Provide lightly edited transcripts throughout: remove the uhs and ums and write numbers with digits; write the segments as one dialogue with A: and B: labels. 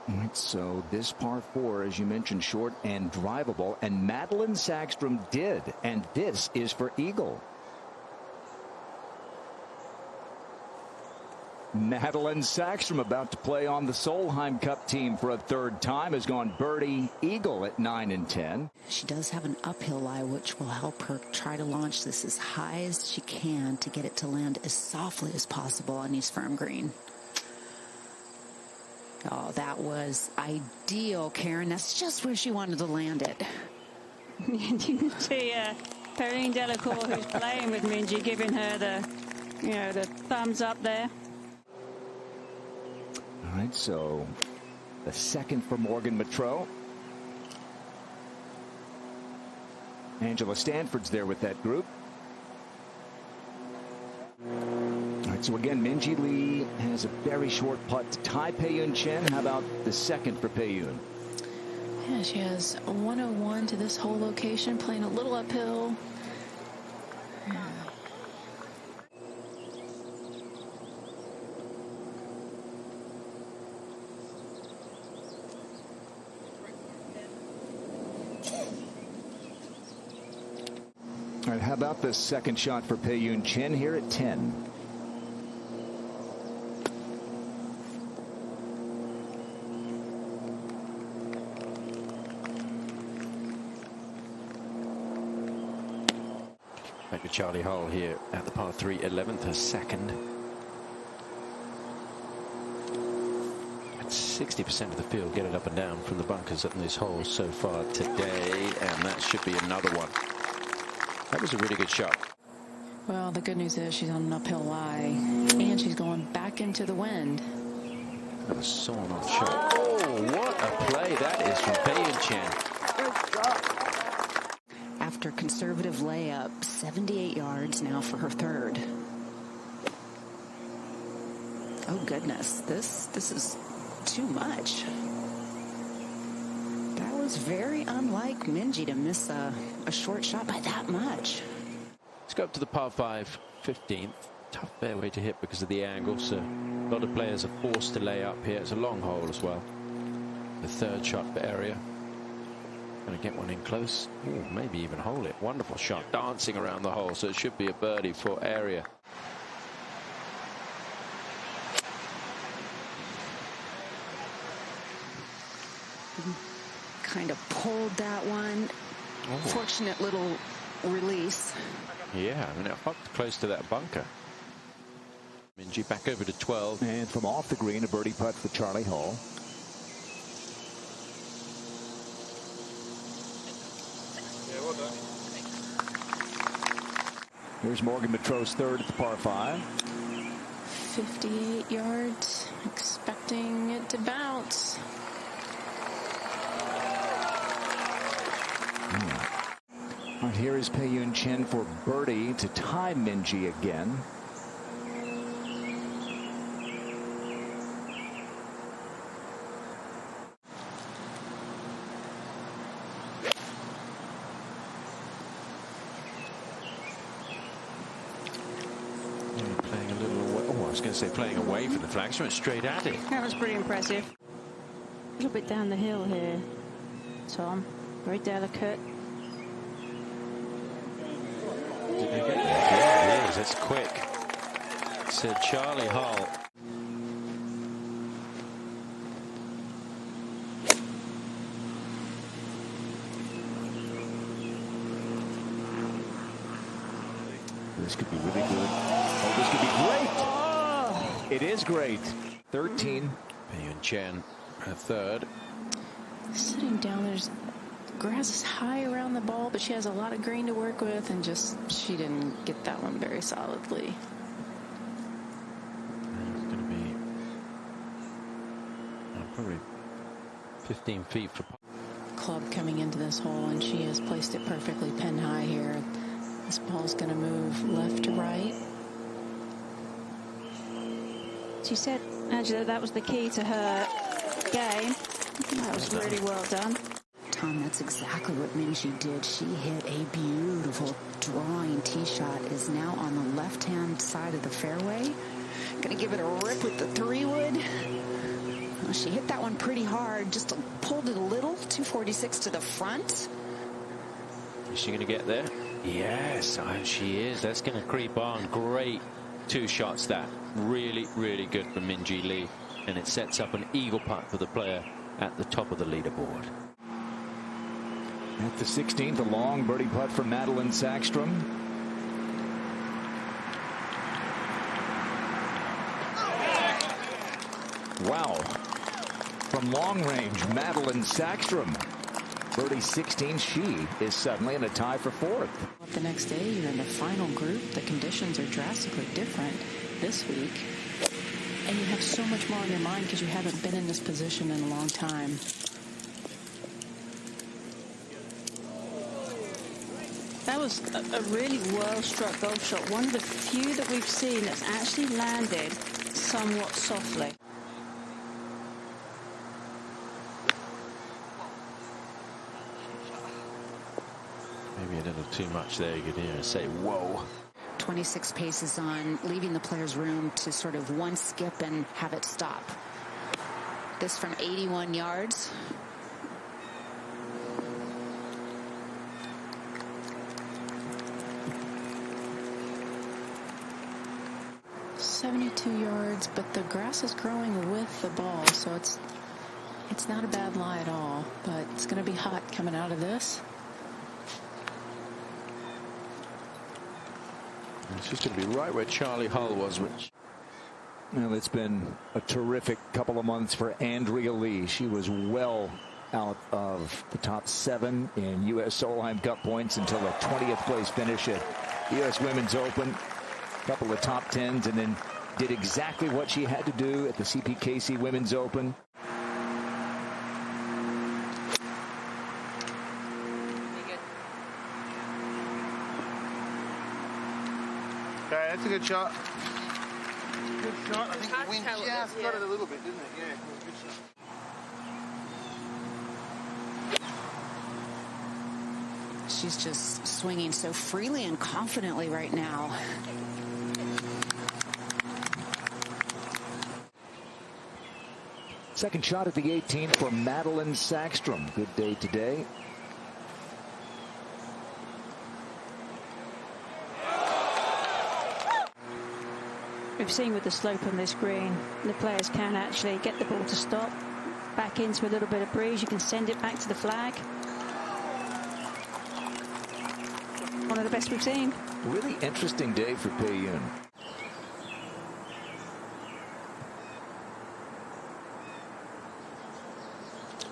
A: All right, so this par 4, as you mentioned, short and drivable, and Madeline Sagstrom did, and this is for eagle. Madeline Sagstrom, about to play on the Solheim Cup team for a third time, has gone birdie eagle at 9 and 10.
B: She does have an uphill lie, which will help her try to launch this as high as she can to get it to land as softly as possible on East Farm Green. Oh, that was ideal, Karen. That's just where she wanted to land it.
C: You can see Perrine Delacour, who's playing with Minjee, giving her the thumbs up there.
A: All right, so the second for Morgan Matreau. Angela Stanford's there with that group. All right, so again, Minjee Lee has a very short putt to tie Pei-Yun Chen. How about the second for Pei-Yun?
B: Yeah, she has a 101 to this whole location, playing a little uphill.
A: All right, how about the second shot for Pei-Yun Chen here at 10?
D: Back to Charlie Hull here at the par 3, 11th, her second. At 60% of the field get it up and down from the bunkers on this hole so far today, and that should be another one. That was a really good shot.
B: Well, the good news is she's on an uphill lie, and she's going back into the wind.
D: That was sawn off shot. Oh, what a play that is from Pei-Yun Chen.
B: After conservative layup, 78 yards now for her third. Oh goodness, this is too much. That was very unlike Minjee to miss a short shot by that much.
D: Let's go up to the par 5, 15th. Tough fairway to hit because of the angle, so a lot of players are forced to lay up here. It's a long hole as well. The third shot for area. Going to get one in close. Ooh, maybe even hole it. Wonderful shot, dancing around the hole, so it should be a birdie for area.
B: Kind of pulled that one. Oh. Fortunate little release.
D: Yeah, I mean, it hooked close to that bunker. Minjee back over to 12.
A: And from off the green, a birdie putt for Charlie Hull. Here's Morgan Matreau's third at the par 5.
B: 58 yards, expecting it to bounce.
A: All right, here is Pei-Yun Chen for birdie to tie Minjee again.
D: Playing a little away. Oh, I was going to say playing away from the flag. She went straight at it.
C: That was pretty impressive. A little bit down the hill here, Tom. Very delicate.
D: Yeah, it is. It's quick. Said Charlie Hull.
A: This could be really good. Oh, this could be great. Oh. It is great. 13.
D: Pei-Yun Chen, her third.
B: Sitting down, there's grass is high around the ball, but she has a lot of green to work with, and she didn't get that one very solidly.
D: It's going to be probably 15 feet for
B: club coming into this hole, and she has placed it perfectly pin high here. This ball's going to move left to right.
C: She said, Angela, that was the key to her game. That was really well done.
B: Tom, that's exactly what Minjee did. She hit a beautiful drawing tee shot. Is now on the left-hand side of the fairway. Going to give it a rip with the 3-wood.
E: Well, she hit that one pretty hard, just pulled it a little, 246 to the front.
D: Is she going to get there? Yes, she is. That's going to creep on. Great 2 shots that. Really, really good from Minjee Lee. And it sets up an eagle putt for the player at the top of the leaderboard.
A: At the 16th, a long birdie putt from Madeline Sackstrom. Wow. From long range, Madeline Sackstrom. Birdie 16. She is suddenly in a tie for 4th.
B: The next day, you're in the final group. The conditions are drastically different this week. And you have so much more on your mind because you haven't been in this position in a long time.
C: That was a really well-struck golf shot. One of the few that we've seen that's actually landed somewhat softly.
D: Maybe a little too much there. You could hear her say, whoa.
E: 26 paces on, leaving the player's room to sort of one skip and have it stop. This from 81 yards.
B: .72 yards, but the grass is growing with the ball, so it's not a bad lie at all, but it's going to be hot coming out of this.
D: She's going to be right where Charlie Hull was, which...
A: Well, it's been a terrific couple of months for Andrea Lee. She was well out of the top 7 in U.S. Solheim Cup points until a 20th place finish at the U.S. Women's Open. A couple of top 10s, and then did exactly what she had to do at the CPKC Women's Open.
F: Okay, that's a good shot. Good shot. I think the wind just got it a little bit, didn't it? Yeah, good shot.
E: She's just swinging so freely and confidently right now.
A: Second shot at the 18th for Madeline Sackstrom. Good day today.
C: We've seen with the slope on this green, the players can actually get the ball to stop, back into a little bit of breeze. You can send it back to the flag. One of the best we've seen.
A: Really interesting day for Pei Yun.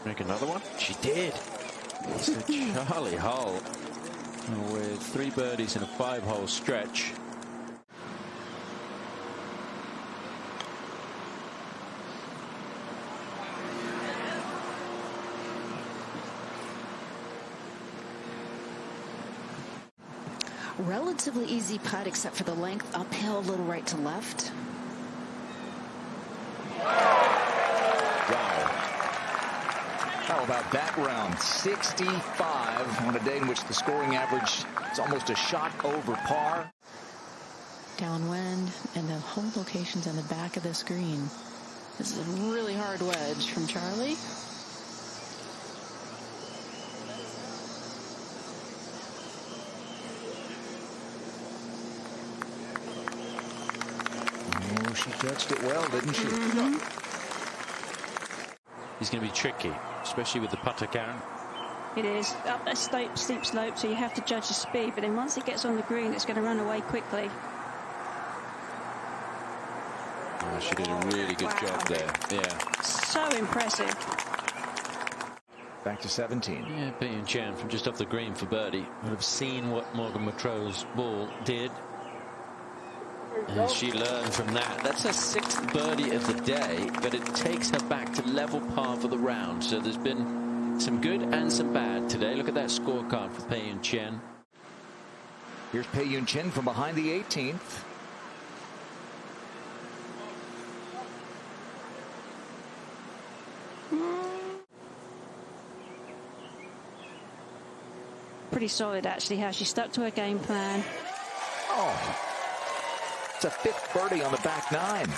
D: Make another one? She did. So Charlie Hull with 3 birdies in a 5-hole stretch.
E: Relatively easy putt except for the length uphill, a little right to left.
A: Wow. How about that round? 65 on a day in which the scoring average is almost a shot over par.
B: Downwind, and the hole location's on the back of the screen. This is a really hard wedge from Charlie.
A: Oh, she judged it well, didn't she?
D: He's going to be tricky, especially with the putter, Karen.
C: It is up a steep slope, so you have to judge the speed, but then once it gets on the green, it's going to run away quickly.
D: Oh, she did a really good job there. Yeah.
C: So impressive.
A: Back to 17.
D: Yeah, Pei Yun Chen from just off the green for birdie would have seen what Morgan Montreux's ball did. And she learned from that. That's her 6th birdie of the day, but it takes her back to level par for the round. So there's been some good and some bad today. Look at that scorecard for Pei Yun Chen.
A: Here's Pei Yun Chen from behind the 18th.
C: Pretty solid, actually, how she stuck to her game plan.
A: Oh, it's a 5th birdie on the back 9.